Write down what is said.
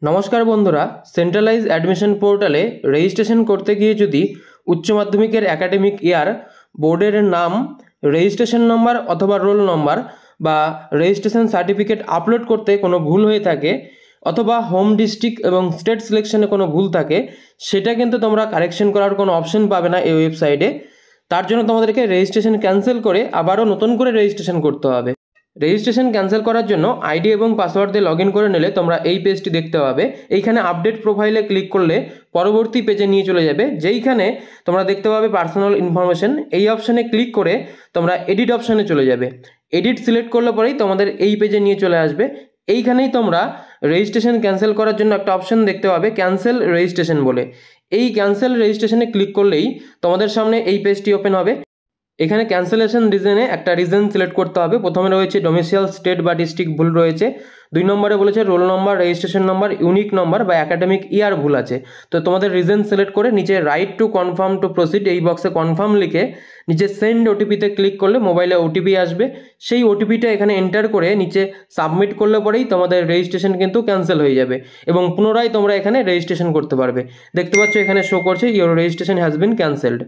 নমস্কার বন্ধুরা, centralise admission পোর্টালে রেজিস্ট্রেশন করতে গিয়ে যদি উচ্চ মাধ্যমিকের একাডেমিক ইয়ার, বোর্ডের নাম, রেজিস্ট্রেশন নম্বর অথবা রোল নম্বর বা রেজিস্ট্রেশন সার্টিফিকেট আপলোড করতে কোনো ভুল হয়ে থাকে অথবা হোম ডিস্ট্রিক্ট এবং স্টেট সিলেকশনে কোনো ভুল থাকে, সেটা কিন্তু তোমরা কারেকশন করার কোনো অপশন পাবে না এই ওয়েবসাইটে। তার জন্য তোমাদেরকে রেজিস্ট্রেশন ক্যান্সেল করে আবারও নতুন করে রেজিস্ট্রেশন করতে হবে। রেজিস্ট্রেশন ক্যান্সেল করার জন্য আইডি এবং পাসওয়ার্ড দিয়ে লগ ইন করে নিলে তোমরা এই পেজটি দেখতে পাবে। এইখানে আপডেট প্রোফাইলে ক্লিক করলে পরবর্তী পেজে নিয়ে চলে যাবে, যেইখানে তোমরা দেখতে পাবে পার্সোনাল ইনফরমেশন। এই অপশানে ক্লিক করে তোমরা এডিট অপশানে চলে যাবে। এডিট সিলেক্ট করলে পরেই তোমাদের এই পেজে নিয়ে চলে আসবে। এইখানেই তোমরা রেজিস্ট্রেশন ক্যান্সেল করার জন্য একটা অপশান দেখতে পাবে, ক্যান্সেল রেজিস্ট্রেশন বলে। এই ক্যান্সেল রেজিস্ট্রেশনে ক্লিক করলেই তোমাদের সামনে এই পেজটি ওপেন হবে। এখানে ক্যান্সেলেশন রিজনে একটা রিজন সিলেক্ট করতে হবে। প্রথমে রয়েছে ডোমিসাইল স্টেট বা ডিস্ট্রিক্ট ভুল রয়েছে। 2 নম্বরে বলেছে roll number, registration number, unique number বা একাডেমিক ইয়ার ভুল আছে। তো তোমাদের রিজন সিলেক্ট করে নিচে right to confirm two proceed এই বক্সে কনফার্ম লিখে নিচে সেন্ড ওটিপিতে ক্লিক করলে মোবাইলে ওটিপি আসবে। সেই ওটিপিটা এখানে এন্টার করে নিচে সাবমিট করলে পরেই তোমাদের রেজিস্ট্রেশন কিন্তু ক্যান্সেল হয়ে যাবে এবং পুনরায় তোমরা এখানে রেজিস্ট্রেশন করতে পারবে। দেখতে পাচ্ছ এখানে শো করছে your registration has been cancelled.